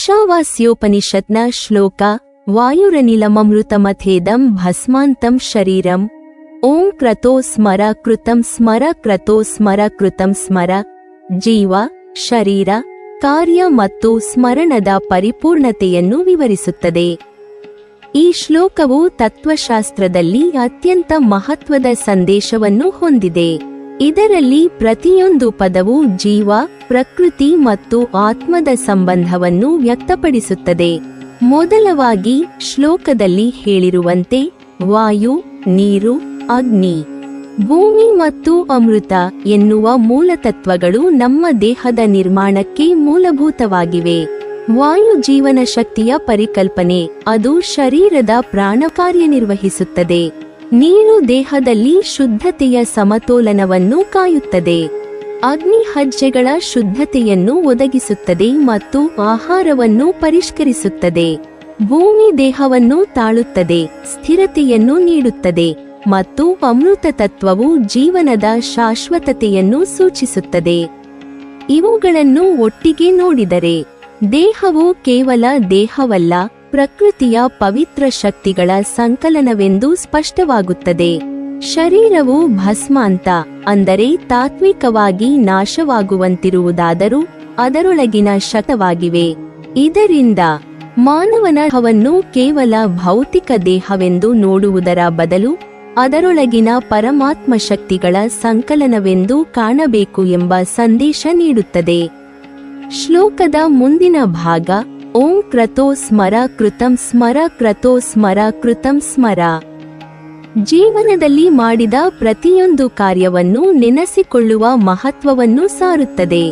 ಈಶಾವಾಸ್ಯೋಪನಿಷತ್ನ ಶ್ಲೋಕ ವಾಯುರನಿಲಮಮೃತಮಥೇದಂ ಭಸ್ಮಾಂತಂ ಶರೀರಂ ಓಂ ಕ್ರತೋ ಸ್ಮರ ಕೃತಂ ಸ್ಮರ ಕ್ರತೋ ಸ್ಮರ ಕೃತಂ ಸ್ಮರ. ಜೀವ, ಶರೀರ, ಕಾರ್ಯ ಮತ್ತು ಸ್ಮರಣದ ಪರಿಪೂರ್ಣತೆಯನ್ನು ವಿವರಿಸುತ್ತದೆ. ಈ ಶ್ಲೋಕವು ತತ್ವಶಾಸ್ತ್ರದಲ್ಲಿ ಅತ್ಯಂತ ಮಹತ್ವದ ಸಂದೇಶವನ್ನು ಹೊಂದಿದೆ. ಇದರಲ್ಲಿ ಪ್ರತಿಯೊಂದು ಪದವು ಜೀವ, ಪ್ರಕೃತಿ ಮತ್ತು ಆತ್ಮದ ಸಂಬಂಧವನ್ನು ವ್ಯಕ್ತಪಡಿಸುತ್ತದೆ. ಮೊದಲವಾಗಿ ಶ್ಲೋಕದಲ್ಲಿ ಹೇಳಿರುವಂತೆ ವಾಯು, ನೀರು, ಅಗ್ನಿ, ಭೂಮಿ ಮತ್ತು ಅಮೃತ ಎನ್ನುವ ಮೂಲತತ್ವಗಳು ನಮ್ಮ ದೇಹದ ನಿರ್ಮಾಣಕ್ಕೆ ಮೂಲಭೂತವಾಗಿವೆ. ವಾಯು ಜೀವನ ಶಕ್ತಿಯ ಪರಿಕಲ್ಪನೆ, ಅದು ಶರೀರದ ಪ್ರಾಣ ಕಾರ್ಯನಿರ್ವಹಿಸುತ್ತದೆ. ನೀರು ದೇಹದಲ್ಲಿ ಶುದ್ಧತೆಯ ಸಮತೋಲನವನ್ನು ಕಾಯುತ್ತದೆ. ಅಗ್ನಿ ಹೆಜ್ಜೆಗಳ ಶುದ್ಧತೆಯನ್ನು ಒದಗಿಸುತ್ತದೆ ಮತ್ತು ಆಹಾರವನ್ನು ಪರಿಷ್ಕರಿಸುತ್ತದೆ. ಭೂಮಿ ದೇಹವನ್ನು ತಾಳುತ್ತದೆ, ಸ್ಥಿರತೆಯನ್ನು ನೀಡುತ್ತದೆ ಮತ್ತು ಅಮೃತ ತತ್ವವು ಜೀವನದ ಶಾಶ್ವತತೆಯನ್ನು ಸೂಚಿಸುತ್ತದೆ. ಇವುಗಳನ್ನು ಒಟ್ಟಿಗೆ ನೋಡಿದರೆ ದೇಹವು ಕೇವಲ ದೇಹವಲ್ಲ, ಪ್ರಕೃತಿಯ ಪವಿತ್ರ ಶಕ್ತಿಗಳ ಸಂಕಲನವೆಂದು ಸ್ಪಷ್ಟವಾಗುತ್ತದೆ. ಶರೀರವು ಭಸ್ಮಾಂತ, ಅಂದರೆ ತಾತ್ವಿಕವಾಗಿ ನಾಶವಾಗುವಂತಿರುವುದಾದರೂ ಅದರೊಳಗಿನ ಶತವಾಗಿವೆ. ಇದರಿಂದ ಮಾನವನ ದೇಹವನ್ನು ಕೇವಲ ಭೌತಿಕ ದೇಹವೆಂದು ನೋಡುವುದರ ಬದಲು ಅದರೊಳಗಿನ ಪರಮಾತ್ಮ ಶಕ್ತಿಗಳ ಸಂಕಲನವೆಂದು ಕಾಣಬೇಕು ಎಂಬ ಸಂದೇಶ ನೀಡುತ್ತದೆ. ಶ್ಲೋಕದ ಮುಂದಿನ ಭಾಗ ಓಂ ಕ್ರತೋ ಸ್ಮರ ಕೃತಂ ಸ್ಮರ ಕ್ರತೋ ಸ್ಮರ ಕೃತಂ ಸ್ಮರ. ಜೀವನದಲ್ಲಿ ಮಾಡಿದ ಪ್ರತಿಯೊಂದು ಕಾರ್ಯವನ್ನು ನೆನೆಸಿಕೊಳ್ಳುವ ಮಹತ್ವವನ್ನು ಸಾರುತ್ತದೆ.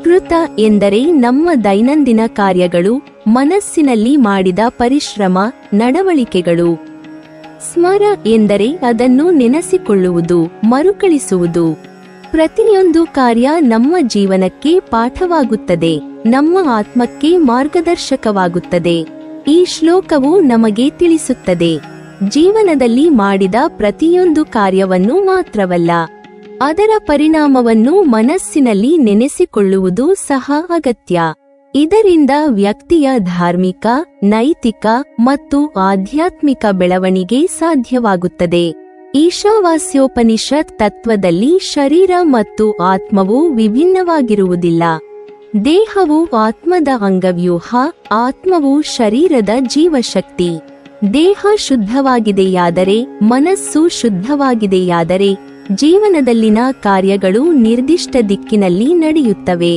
ಕೃತ ಎಂದರೆ ನಮ್ಮ ದೈನಂದಿನ ಕಾರ್ಯಗಳು, ಮನಸ್ಸಿನಲ್ಲಿ ಮಾಡಿದ ಪರಿಶ್ರಮ, ನಡವಳಿಕೆಗಳು. ಸ್ಮರ ಎಂದರೆ ಅದನ್ನು ನೆನೆಸಿಕೊಳ್ಳುವುದು, ಮರುಕಳಿಸುವುದು. ಪ್ರತಿಯೊಂದು ಕಾರ್ಯ ನಮ್ಮ ಜೀವನಕ್ಕೆ ಪಾಠವಾಗುತ್ತದೆ, ನಮ್ಮ ಆತ್ಮಕ್ಕೆ ಮಾರ್ಗದರ್ಶಕವಾಗುತ್ತದೆ. ಈ ಶ್ಲೋಕವು ನಮಗೆ ತಿಳಿಸುತ್ತದೆ, ಜೀವನದಲ್ಲಿ ಮಾಡಿದ ಪ್ರತಿಯೊಂದು ಕಾರ್ಯವನ್ನು ಮಾತ್ರವಲ್ಲ, ಅದರ ಪರಿಣಾಮವನ್ನು ಮನಸ್ಸಿನಲ್ಲಿ ನೆನೆಸಿಕೊಳ್ಳುವುದು ಸಹ ಅಗತ್ಯ. ಇದರಿಂದ ವ್ಯಕ್ತಿಯ ಧಾರ್ಮಿಕ, ನೈತಿಕ ಮತ್ತು ಆಧ್ಯಾತ್ಮಿಕ ಬೆಳವಣಿಗೆ ಸಾಧ್ಯವಾಗುತ್ತದೆ. ಈಶಾವಾಸ್ಯೋಪನಿಷತ್ ತತ್ವದಲ್ಲಿ ಶರೀರ ಮತ್ತು ಆತ್ಮವು ವಿಭಿನ್ನವಾಗಿರುವುದಿಲ್ಲ. ದೇಹವು ಆತ್ಮದ ಅಂಗವ್ಯೂಹ, ಆತ್ಮವು ಶರೀರದ ಜೀವಶಕ್ತಿ. ದೇಹ ಶುದ್ಧವಾಗಿದೆಯಾದರೆ, ಮನಸ್ಸು ಶುದ್ಧವಾಗಿದೆಯಾದರೆ ಜೀವನದಲ್ಲಿನ ಕಾರ್ಯಗಳು ನಿರ್ದಿಷ್ಟ ದಿಕ್ಕಿನಲ್ಲಿ ನಡೆಯುತ್ತವೆ.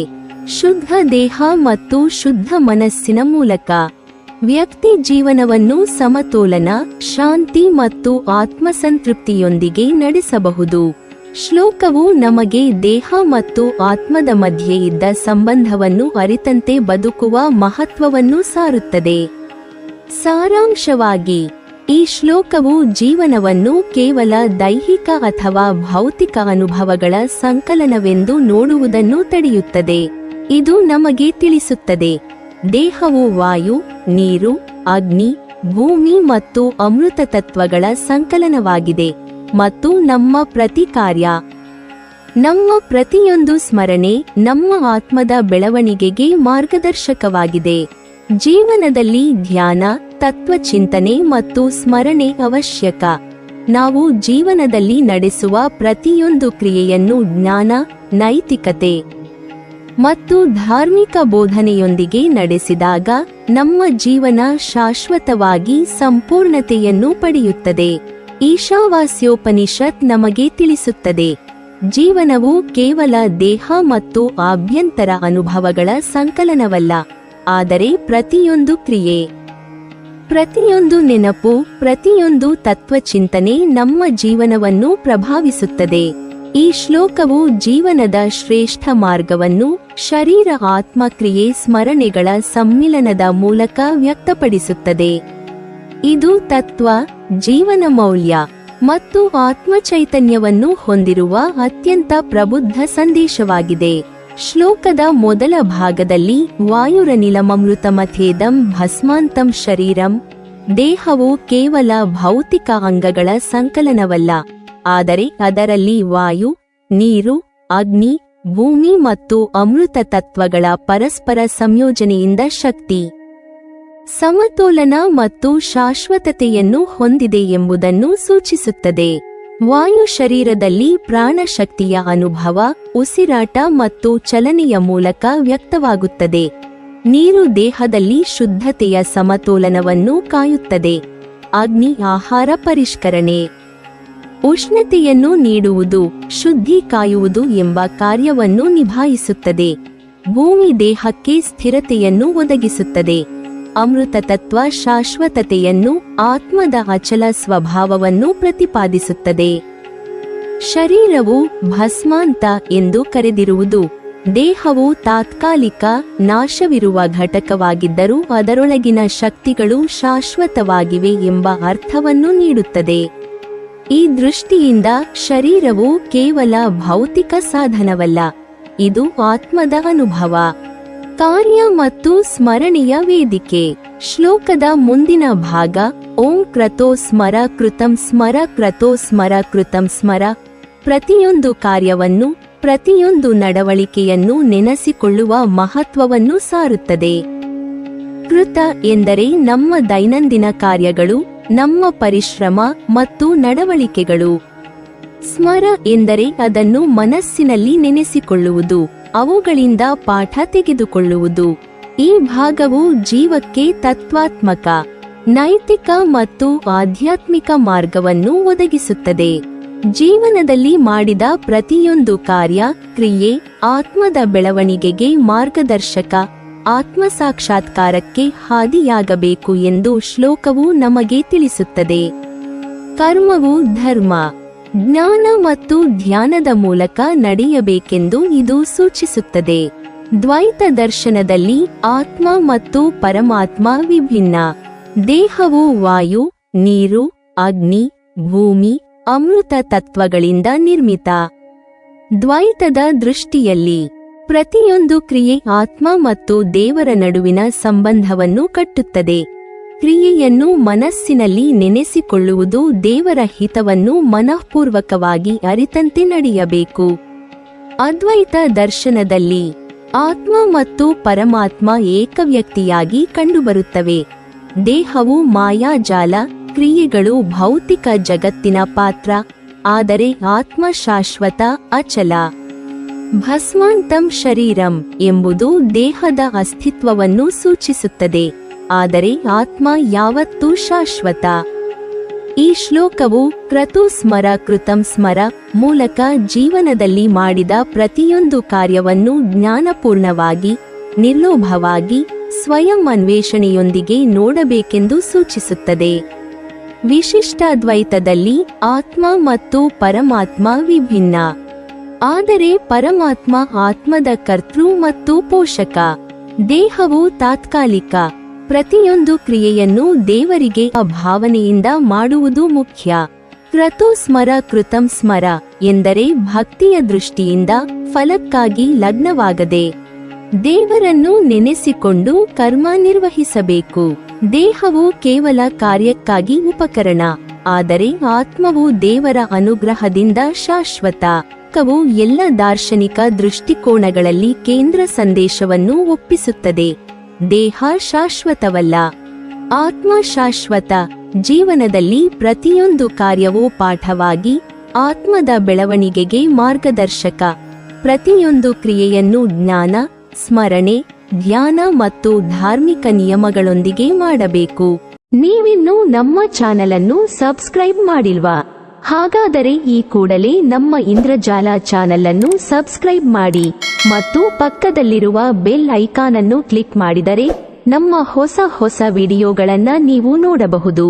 ಶುದ್ಧ ದೇಹ ಮತ್ತು ಶುದ್ಧ ಮನಸ್ಸಿನ ಮೂಲಕ ವ್ಯಕ್ತಿ ಜೀವನವನ್ನು ಸಮತೋಲನ, ಶಾಂತಿ ಮತ್ತು ಆತ್ಮಸಂತೃಪ್ತಿಯೊಂದಿಗೆ ನಡೆಸಬಹುದು. ಶ್ಲೋಕವು ನಮಗೆ ದೇಹ ಮತ್ತು ಆತ್ಮದ ಮಧ್ಯೆ ಇದ್ದ ಸಂಬಂಧವನ್ನು ಅರಿತಂತೆ ಬದುಕುವ ಮಹತ್ವವನ್ನು ಸಾರುತ್ತದೆ. ಸಾರಾಂಶವಾಗಿ, ಈ ಶ್ಲೋಕವು ಜೀವನವನ್ನು ಕೇವಲ ದೈಹಿಕ ಅಥವಾ ಭೌತಿಕ ಅನುಭವಗಳ ಸಂಕಲನವೆಂದು ನೋಡುವುದನ್ನು ತಡೆಯುತ್ತದೆ. ಇದು ನಮಗೆ ತಿಳಿಸುತ್ತದೆ, ದೇಹವು ವಾಯು, ನೀರು, ಅಗ್ನಿ, ಭೂಮಿ ಮತ್ತು ಅಮೃತ ತತ್ವಗಳ ಸಂಕಲನವಾಗಿದೆ ಮತ್ತು ನಮ್ಮ ಪ್ರತಿ ಕಾರ್ಯ, ನಮ್ಮ ಪ್ರತಿಯೊಂದು ಸ್ಮರಣೆ ನಮ್ಮ ಆತ್ಮದ ಬೆಳವಣಿಗೆಗೆ ಮಾರ್ಗದರ್ಶಕವಾಗಿದೆ. ಜೀವನದಲ್ಲಿ ಧ್ಯಾನ, ತತ್ವಚಿಂತನೆ ಮತ್ತು ಸ್ಮರಣೆ ಅವಶ್ಯಕ. ನಾವು ಜೀವನದಲ್ಲಿ ನಡೆಸುವ ಪ್ರತಿಯೊಂದು ಕ್ರಿಯೆಯನ್ನು ಜ್ಞಾನ, ನೈತಿಕತೆ ಮತ್ತು ಧಾರ್ಮಿಕ ಬೋಧನೆಯೊಂದಿಗೆ ನಡೆಸಿದಾಗ ನಮ್ಮ ಜೀವನ ಶಾಶ್ವತವಾಗಿ ಸಂಪೂರ್ಣತೆಯನ್ನು ಪಡೆಯುತ್ತದೆ. ಈಶಾವಾಸ್ಯೋಪನಿಷತ್ ನಮಗೆ ತಿಳಿಸುತ್ತದೆ, ಜೀವನವು ಕೇವಲ ದೇಹ ಮತ್ತು ಆಭ್ಯಂತರ ಅನುಭವಗಳ ಸಂಕಲನವಲ್ಲ, ಆದರೆ ಪ್ರತಿಯೊಂದು ಕ್ರಿಯೆ, ಪ್ರತಿಯೊಂದು ನೆನಪು, ಪ್ರತಿಯೊಂದು ತತ್ವಚಿಂತನೆ ನಮ್ಮ ಜೀವನವನ್ನು ಪ್ರಭಾವಿಸುತ್ತದೆ. ಈ ಶ್ಲೋಕವು ಜೀವನದ ಶ್ರೇಷ್ಠ ಮಾರ್ಗವನ್ನು ಶರೀರ ಆತ್ಮ ಕ್ರಿಯೆ ಸ್ಮರಣೆಗಳ ಸಮ್ಮಿಲನದ ಮೂಲಕ ವ್ಯಕ್ತಪಡಿಸುತ್ತದೆ. ಇದು ತತ್ವ, ಜೀವನ ಮೌಲ್ಯ ಮತ್ತು ಆತ್ಮಚೈತನ್ಯವನ್ನು ಹೊಂದಿರುವ ಅತ್ಯಂತ ಪ್ರಬುದ್ಧ ಸಂದೇಶವಾಗಿದೆ. ಶ್ಲೋಕದ ಮೊದಲ ಭಾಗದಲ್ಲಿ ವಾಯುರನಿಲಮಮೃತಮಥೇದಂ ಭಸ್ಮಾಂತಂ ಶರೀರಂ, ದೇಹವು ಕೇವಲ ಭೌತಿಕ ಅಂಗಗಳ ಸಂಕಲನವಲ್ಲ, ಆದರೆ ಅದರಲ್ಲಿ ವಾಯು, ನೀರು, ಅಗ್ನಿ, ಭೂಮಿ ಮತ್ತು ಅಮೃತ ತತ್ವಗಳ ಪರಸ್ಪರ ಸಂಯೋಜನೆಯಿಂದ ಶಕ್ತಿ ಸಮತೋಲನ ಮತ್ತು ಶಾಶ್ವತತೆಯನ್ನು ಹೊಂದಿದೆ ಎಂಬುದನ್ನು ಸೂಚಿಸುತ್ತದೆ. ವಾಯು ಶರೀರದಲ್ಲಿ ಪ್ರಾಣಶಕ್ತಿಯ ಅನುಭವ, ಉಸಿರಾಟ ಮತ್ತು ಚಲನೆಯ ಮೂಲಕ ವ್ಯಕ್ತವಾಗುತ್ತದೆ. ನೀರು ದೇಹದಲ್ಲಿ ಶುದ್ಧತೆಯ ಸಮತೋಲನವನ್ನು ಕಾಯುತ್ತದೆ. ಅಗ್ನಿ ಆಹಾರ ಪರಿಷ್ಕರಣೆ, ಉಷ್ಣತೆಯನ್ನು ನೀಡುವುದು, ಶುದ್ಧಿ ಕಾಯುವುದು ಎಂಬ ಕಾರ್ಯವನ್ನು ನಿಭಾಯಿಸುತ್ತದೆ. ಭೂಮಿ ದೇಹಕ್ಕೆ ಸ್ಥಿರತೆಯನ್ನು ಒದಗಿಸುತ್ತದೆ. ಅಮೃತ ತತ್ವ ಶಾಶ್ವತತೆಯನ್ನು, ಆತ್ಮದ ಅಚಲ ಸ್ವಭಾವವನ್ನು ಪ್ರತಿಪಾದಿಸುತ್ತದೆ. ಶರೀರವು ಭಸ್ಮಾಂತ ಎಂದು ಕರೆದಿರುವುದು ದೇಹವು ತಾತ್ಕಾಲಿಕ, ನಾಶವಿರುವ ಘಟಕವಾಗಿದ್ದರೂ ಅದರೊಳಗಿನ ಶಕ್ತಿಗಳು ಶಾಶ್ವತವಾಗಿವೆ ಎಂಬ ಅರ್ಥವನ್ನು ನೀಡುತ್ತದೆ. ಈ ದೃಷ್ಟಿಯಿಂದ ಶರೀರವು ಕೇವಲ ಭೌತಿಕ ಸಾಧನವಲ್ಲ, ಇದು ಆತ್ಮದ ಅನುಭವ, ಕಾರ್ಯ ಮತ್ತು ಸ್ಮರಣೆಯ ವೇದಿಕೆ. ಶ್ಲೋಕದ ಮುಂದಿನ ಭಾಗ ಓಂ ಕ್ರತೋ ಸ್ಮರ ಕೃತಂ ಸ್ಮರ ಕ್ರತೋ ಸ್ಮರ ಕೃತಂ ಸ್ಮರ. ಪ್ರತಿಯೊಂದು ಕಾರ್ಯವನ್ನು, ಪ್ರತಿಯೊಂದು ನಡವಳಿಕೆಯನ್ನು ನೆನೆಸಿಕೊಳ್ಳುವ ಮಹತ್ವವನ್ನು ಸಾರುತ್ತದೆ. ಕೃತ ಎಂದರೆ ನಮ್ಮ ದೈನಂದಿನ ಕಾರ್ಯಗಳು, ನಮ್ಮ ಪರಿಶ್ರಮ ಮತ್ತು ನಡವಳಿಕೆಗಳು. ಸ್ಮರ ಎಂದರೆ ಅದನ್ನು ಮನಸ್ಸಿನಲ್ಲಿ ನೆನೆಸಿಕೊಳ್ಳುವುದು, ಅವುಗಳಿಂದ ಪಾಠ ತೆಗೆದುಕೊಳ್ಳುವುದು. ಈ ಭಾಗವು ಜೀವಕ್ಕೆ ತತ್ವಾತ್ಮಕ, ನೈತಿಕ ಮತ್ತು ಆಧ್ಯಾತ್ಮಿಕ ಮಾರ್ಗವನ್ನು ಒದಗಿಸುತ್ತದೆ. ಜೀವನದಲ್ಲಿ ಮಾಡಿದ ಪ್ರತಿಯೊಂದು ಕಾರ್ಯ, ಕ್ರಿಯೆ ಆತ್ಮದ ಬೆಳವಣಿಗೆಗೆ ಮಾರ್ಗದರ್ಶಕ, ಆತ್ಮಸಾಕ್ಷಾತ್ಕಾರಕ್ಕೆ ಹಾದಿಯಾಗಬೇಕು ಎಂದು ಶ್ಲೋಕವು ನಮಗೆ ತಿಳಿಸುತ್ತದೆ. ಕರ್ಮವು ಧರ್ಮ, ಜ್ಞಾನ ಮತ್ತು ಧ್ಯಾನದ ಮೂಲಕ ನಡೆಯಬೇಕೆಂದು ಇದು ಸೂಚಿಸುತ್ತದೆ. ದ್ವೈತ ದರ್ಶನದಲ್ಲಿ ಆತ್ಮ ಮತ್ತು ಪರಮಾತ್ಮ ವಿಭಿನ್ನ. ದೇಹವು ವಾಯು, ನೀರು, ಅಗ್ನಿ, ಭೂಮಿ, ಅಮೃತ ತತ್ವಗಳಿಂದ ನಿರ್ಮಿತ. ದ್ವೈತದ ದೃಷ್ಟಿಯಲ್ಲಿ ಪ್ರತಿಯೊಂದು ಕ್ರಿಯೆ ಆತ್ಮ ಮತ್ತು ದೇವರ ನಡುವಿನ ಸಂಬಂಧವನ್ನು ಕಟ್ಟುತ್ತದೆ. ಕ್ರಿಯೆಯನ್ನು ಮನಸ್ಸಿನಲ್ಲಿ ನೆನೆಸಿಕೊಳ್ಳುವುದು ದೇವರ ಹಿತವನ್ನು ಮನಃಪೂರ್ವಕವಾಗಿ ಅರಿತಂತೆ ನಡೆಯಬೇಕು. ಅದ್ವೈತ ದರ್ಶನದಲ್ಲಿ ಆತ್ಮ ಮತ್ತು ಪರಮಾತ್ಮ ಏಕವ್ಯಕ್ತಿಯಾಗಿ ಕಂಡುಬರುತ್ತವೆ. ದೇಹವು ಮಾಯಾಜಾಲ, ಕ್ರಿಯೆಗಳು ಭೌತಿಕ ಜಗತ್ತಿನ ಪಾತ್ರ, ಆದರೆ ಆತ್ಮ ಶಾಶ್ವತ, ಅಚಲ. ಭಸ್ಮಾಂತಂ ಶರೀರಂ ಎಂಬುದು ದೇಹದ ಅಸ್ತಿತ್ವವನ್ನು ಸೂಚಿಸುತ್ತದೆ, ಆದರೆ ಆತ್ಮ ಯಾವತ್ತೂ ಶಾಶ್ವತ. ಈ ಶ್ಲೋಕವು ಕ್ರತು ಸ್ಮರ ಕೃತಂ ಸ್ಮರ ಮೂಲಕ ಜೀವನದಲ್ಲಿ ಮಾಡಿದ ಪ್ರತಿಯೊಂದು ಕಾರ್ಯವನ್ನು ಜ್ಞಾನಪೂರ್ಣವಾಗಿ, ನಿರ್ಲೋಭವಾಗಿ, ಸ್ವಯಂ ಅನ್ವೇಷಣೆಯೊಂದಿಗೆ ನೋಡಬೇಕೆಂದು ಸೂಚಿಸುತ್ತದೆ. ವಿಶಿಷ್ಟಾದ್ವೈತದಲ್ಲಿ ಆತ್ಮ ಮತ್ತು ಪರಮಾತ್ಮ ವಿಭಿನ್ನ, ಆದರೆ ಪರಮಾತ್ಮ ಆತ್ಮದ ಕರ್ತೃ ಮತ್ತು ಪೋಷಕ. ದೇಹವು ತಾತ್ಕಾಲಿಕ, ಪ್ರತಿಯೊಂದು ಕ್ರಿಯೆಯನ್ನು ದೇವರಿಗೆ ಭಾವನೆಯಿಂದ ಮಾಡುವುದು ಮುಖ್ಯ. ಕ್ರತು ಸ್ಮರ ಕೃತಂ ಸ್ಮರ ಎಂದರೆ ಭಕ್ತಿಯ ದೃಷ್ಟಿಯಿಂದ, ಫಲಕ್ಕಾಗಿ ಲಗ್ನವಾಗದೆ ದೇವರನ್ನು ನೆನೆಸಿಕೊಂಡು ಕರ್ಮ ನಿರ್ವಹಿಸಬೇಕು. ದೇಹವು ಕೇವಲ ಕಾರ್ಯಕ್ಕಾಗಿ ಉಪಕರಣ, ಆದರೆ ಆತ್ಮವು ದೇವರ ಅನುಗ್ರಹದಿಂದ ಶಾಶ್ವತ. ಕವು ಎಲ್ಲ ದಾರ್ಶನಿಕ ದೃಷ್ಟಿಕೋನಗಳಲ್ಲಿ ಕೇಂದ್ರ ಸಂದೇಶವನ್ನು ಒಪ್ಪಿಸುತ್ತದೆ. ದೇಹ ಶಾಶ್ವತವಲ್ಲ, ಆತ್ಮ ಶಾಶ್ವತ. ಜೀವನದಲ್ಲಿ ಪ್ರತಿಯೊಂದು ಕಾರ್ಯವೂ ಪಾಠವಾಗಿ, ಆತ್ಮದ ಬೆಳವಣಿಗೆಗೆ ಮಾರ್ಗದರ್ಶಕ. ಪ್ರತಿಯೊಂದು ಕ್ರಿಯೆಯನ್ನು ಜ್ಞಾನ, ಸ್ಮರಣೆ, ಧ್ಯಾನ ಮತ್ತು ಧಾರ್ಮಿಕ ನಿಯಮಗಳೊಂದಿಗೆ ಮಾಡಬೇಕು. ನೀವಿನ್ನೂ ನಮ್ಮ ಚಾನೆಲ್ ಅನ್ನು ಸಬ್ಸ್ಕ್ರೈಬ್ ಮಾಡಿಲ್ವಾ? ಹಾಗಾದರೆ ಈ ಕೂಡಲೇ ನಮ್ಮ ಇಂದ್ರಜಾಲ ಚಾನೆಲ್ ಅನ್ನು ಸಬ್ಸ್ಕ್ರೈಬ್ ಮಾಡಿ ಮತ್ತು ಪಕ್ಕದಲ್ಲಿರುವ ಬೆಲ್ ಐಕಾನ್ ಅನ್ನು ಕ್ಲಿಕ್ ಮಾಡಿದರೆ ನಮ್ಮ ಹೊಸ ವಿಡಿಯೋಗಳನ್ನು ನೀವು ನೋಡಬಹುದು.